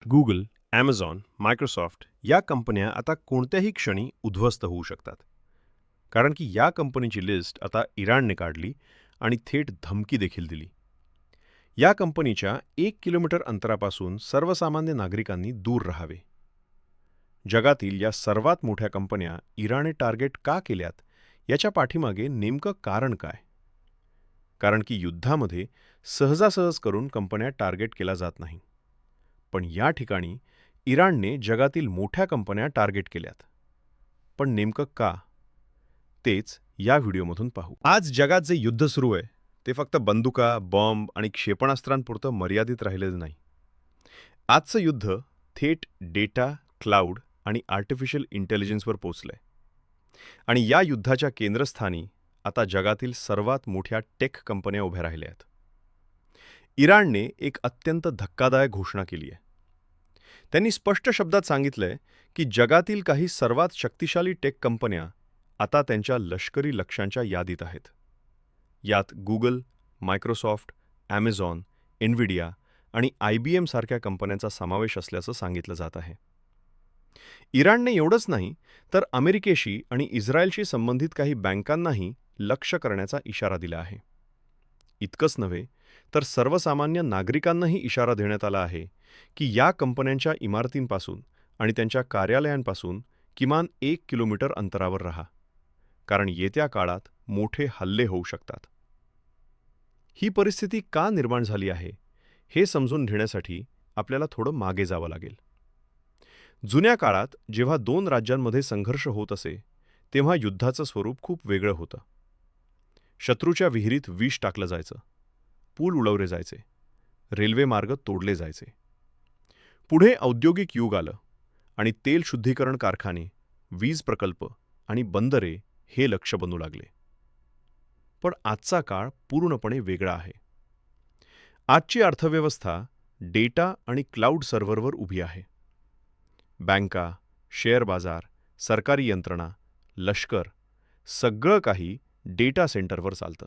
Google, Amazon, Microsoft या कंपन्या आता कोणत्याही क्षणी उद्ध्वस्त होऊ शकतात. कारण की या कंपनीची लिस्ट आता इराणने काढली आणि थेट धमकी देखील दिली. या कंपनीच्या 1 किलोमीटर अंतरापासून सर्वसामान्य नागरिकांनी दूर राहावे. जगातील या सर्वात मोठ्या कंपन्या इराणने टार्गेट का केल्यात याच्या पाठीमागे नेमकं कारण काय? कारण की युद्धामध्ये सहजासहज करून कंपन्या टार्गेट केला जात नाही. पण या ठिकाणी इराणने जगातील मोठ्या कंपन्या टार्गेट केल्यात. पण नेमकं का? तेच या व्हिडिओमधून पाहू. आज जगात जे युद्ध सुरू आहे ते फक्त बंदुका, बॉम्ब आणि क्षेपणास्त्रांपुरतं मर्यादित राहिलेलं नाही. आजचं युद्ध थेट डेटा, क्लाउड आणि आर्टिफिशियल इंटेलिजन्सवर पोचलंय. आणि या युद्धाच्या केंद्रस्थानी आता जगातील सर्वात मोठ्या टेक कंपन्या उभ्या राहिल्या आहेत. इराणने एक अत्यंत धक्कादायक घोषणा केली आहे. त्यांनी स्पष्ट शब्दात सांगितलंय की जगातील काही सर्वात शक्तिशाली टेक कंपन्या आता त्यांच्या लष्करी लक्ष्यांच्या यादीत आहेत. यात गुगल, मायक्रोसॉफ्ट, ॲमेझॉन, एनव्हिडिया आणि IBM सारख्या कंपन्यांचा समावेश असल्याचं सांगितलं जात आहे. इराणने एवढंच नाही तर अमेरिकेशी आणि इस्रायलशी संबंधित काही बँकांनाही लक्ष्य करण्याचा इशारा दिला आहे. इतकंच नव्हे तर सर्वसामान्य नागरिकांनाही इशारा देण्यात आला आहे की या कंपन्यांच्या इमारतींपासून आणि त्यांच्या कार्यालयांपासून किमान 1 किलोमीटर अंतरावर राहा, कारण येत्या काळात मोठे हल्ले होऊ शकतात. ही परिस्थिती का निर्माण झाली आहे हे समजून घेण्यासाठी आपल्याला थोडं मागे जावं लागेल. जुन्या काळात जेव्हा 2 राज्यांमध्ये संघर्ष होत असे तेव्हा युद्धाचं स्वरूप खूप वेगळं होतं. शत्रूच्या विहिरीत विष टाकलं जायचं, पूल उडवले जायचे, रेल्वे मार्ग तोडले जायचे. पुढे औद्योगिक युग आलं आणि तेल शुद्धीकरण कारखाने, वीज प्रकल्प आणि बंदरे हे लक्ष्य बनू लागले. पण आजचा काळ पूर्णपणे वेगळा आहे. आजची अर्थव्यवस्था डेटा आणि क्लाउड सर्व्हरवर उभी आहे. बँका, शेअर बाजार, सरकारी यंत्रणा, लष्कर सगळं काही डेटा सेंटरवर चालतं.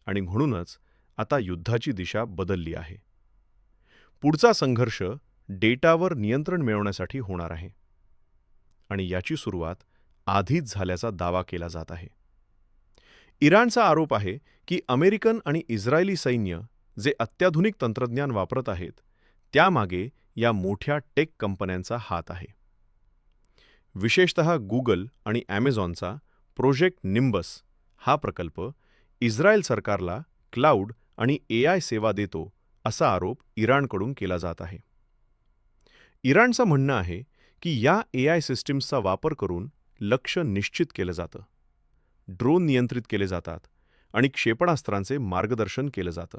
आणि म्हणूनच आता युद्धाची दिशा बदलली आहे. पुढचा संघर्ष डेटावर नियंत्रण मिळवण्यासाठी होणार आहे. आणि याची सुरुवात आधीच झाल्याचा दावा केला जात आहे. इराणचा आरोप आहे की अमेरिकन आणि इस्रायली सैन्य जे अत्याधुनिक तंत्रज्ञान वापरत आहेत त्यामागे या मोठ्या टेक कंपन्यांचा हात आहे. विशेषतः गुगल आणि ॲमेझॉनचा प्रोजेक्ट निम्बस हा प्रकल्प इस्रायल सरकारला क्लाउड आणि AI सेवा देतो असा आरोप इराणकडून केला जात आहे. इराणचं म्हणणं आहे की या AI सिस्टीम्सचा वापर करून लक्ष्य निश्चित केलं जातं, ड्रोन नियंत्रित केले जातात आणि क्षेपणास्त्रांचे मार्गदर्शन केलं जातं.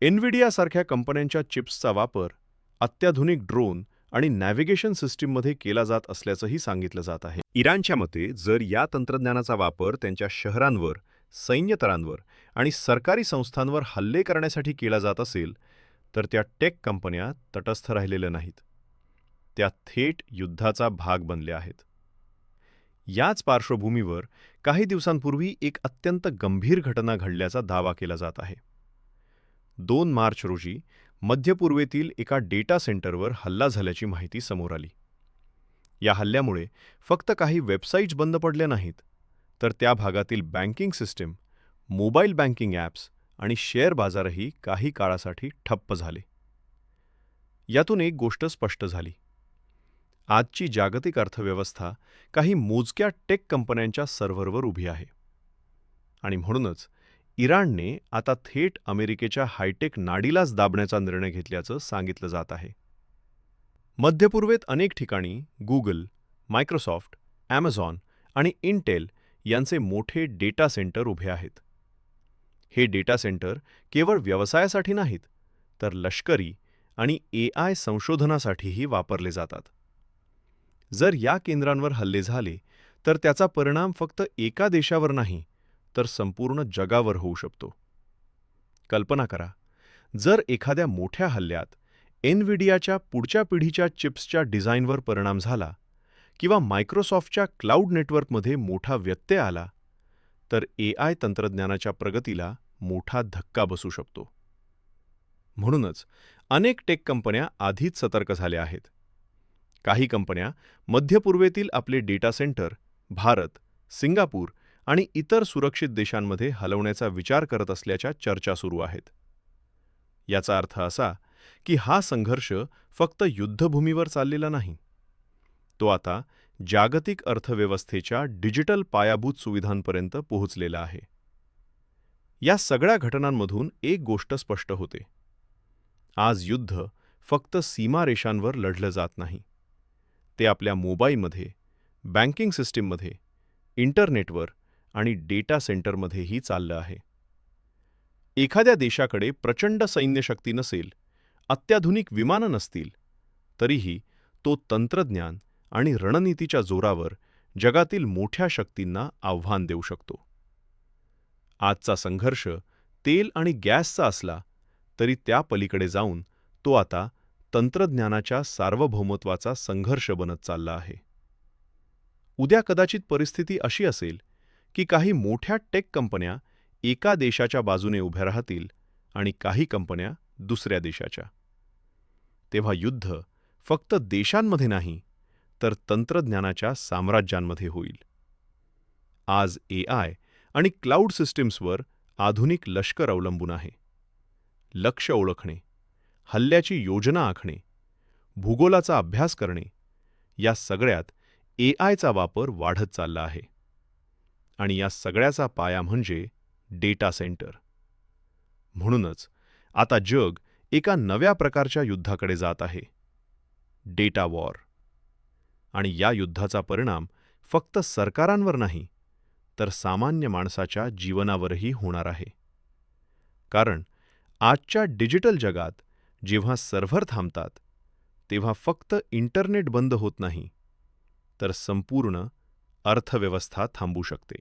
एनव्हिडिया सारख्या कंपन्यांच्या चिप्सचा वापर अत्याधुनिक ड्रोन आणि नॅव्हिगेशन सिस्टीममध्ये केला जात असल्याचंही सांगितलं जात आहे. इराणच्या मते जर या तंत्रज्ञानाचा वापर त्यांच्या शहरांवर, सैन्य तळांवर आणि सरकारी संस्थांवर हल्ले करण्यासाठी केला जात असेल तर त्या टेक कंपन्या तटस्थ राहिलेल्या नाहीत. त्या थेट युद्धाचा भाग बनल्या आहेत. याच पार्श्वभूमीवर काही दिवसांपूर्वी एक अत्यंत गंभीर घटना घडल्याचा दावा केला जात आहे. 2 मार्च रोजी मध्यपूर्वेतील एका डेटा सेंटरवर हल्ला झाल्याची माहिती समोर आली. या हल्ल्यामुळे फक्त काही वेबसाईट्स बंद पडल्या नाहीत, तर त्या भागातील banking system, mobile banking apps आणि शेअर बाजारही काही काळासाठी ठप्प झाले. यातून एक गोष्ट स्पष्ट झाली. आजची जागतिक अर्थव्यवस्था काही मोजक्या टेक कंपन्यांच्या सर्व्हरवर उभी आहे. आणि म्हणूनच इराणने आता थेट अमेरिकेच्या हायटेक नाडीलाच दाबण्याचा निर्णय घेतल्याचं सांगितलं जात आहे. मध्यपूर्वेत अनेक ठिकाणी गुगल, मायक्रोसॉफ्ट, ॲमेझॉन आणि इंटेल यांचे मोठे डेटा सेंटर उभे आहेत. हे डेटा सेंटर केवळ व्यवसायासाठी नाहीत, तर लष्करी आणि AI संशोधनासाठीही वापरले जातात. जर या केंद्रांवर हल्ले झाले तर त्याचा परिणाम फक्त एका देशावर नाही तर संपूर्ण जगावर होऊ शकतो. कल्पना करा, जर एखाद्या मोठ्या हल्ल्यात एनव्हिडियाच्या पुढच्या पिढीच्या चिप्सच्या डिझाईनवर परिणाम झाला किंवा मायक्रोसॉफ्टच्या क्लाउड नेटवर्कमध्ये मोठा व्यत्यय आला तर AI तंत्रज्ञानाच्या प्रगतीला मोठा धक्का बसू शकतो. म्हणूनच अनेक टेक कंपन्या आधीच सतर्क झाल्या आहेत. काही कंपन्या मध्य पूर्वेतील आपले डेटा सेंटर भारत, सिंगापूर आणि इतर सुरक्षित देशांमध्ये हलवण्याचा विचार करत असल्याच्या चर्चा सुरू आहेत. याचा अर्थ असा की हा संघर्ष फक्त युद्धभूमीवर चाललेला नाही. तो आता जागतिक अर्थव्यवस्थेच्या डिजिटल पायाभूत सुविधांपर्यंत पोहोचलेला आहे. या सगळ्या घटनांमधून एक गोष्ट स्पष्ट होते. आज युद्ध फक्त सीमारेषांवर लढलं जात नाही. ते आपल्या मोबाईलमध्ये, बँकिंग सिस्टीममध्ये, इंटरनेटवर आणि डेटा सेंटरमध्येही चाललं आहे. एखाद्या देशाकडे प्रचंड सैन्यशक्ती नसेल, अत्याधुनिक विमानं नसतील, तरीही तो तंत्रज्ञान आणि रणनीतीच्या जोरावर जगातील मोठ्या शक्तींना आव्हान देऊ शकतो. आजचा संघर्ष तेल आणि गॅसचा असला तरी त्या पलीकडे जाऊन तो आता तंत्रज्ञानाच्या सार्वभौमत्वाचा संघर्ष बनत चालला आहे. उद्या कदाचित परिस्थिती अशी असेल की काही मोठ्या टेक कंपन्या एका देशाच्या बाजूने उभ्या राहतील आणि काही कंपन्या दुसऱ्या देशाच्या. तेव्हा युद्ध फक्त देशांमध्ये नाही, तर तंत्रज्ञानाच्या साम्राज्यांमध्ये होईल. आज AI आणि क्लाउड सिस्टीम्सवर आधुनिक लष्कर अवलंबून आहे. लक्ष्य ओळखणे, हल्ल्याची योजना आखणे, भूगोलाचा अभ्यास करणे, या सगळ्यात AIचा वापर वाढत चालला आहे. आणि या सगळ्याचा पाया म्हणजे डेटा सेंटर. म्हणूनच आता जग एका नव्या प्रकारच्या युद्धाकडे जात आहे, डेटा वॉर. आणि या युद्धाचा परिणाम फक्त सरकारांवर नाही, तर सामान्य माणसाच्या जीवनावरही होणार आहे. कारण आजच्या डिजिटल जगात जेव्हा सर्व्हर थांबतात, तेव्हा फक्त इंटरनेट बंद होत नाही, तर संपूर्ण अर्थव्यवस्था थांबू शकते.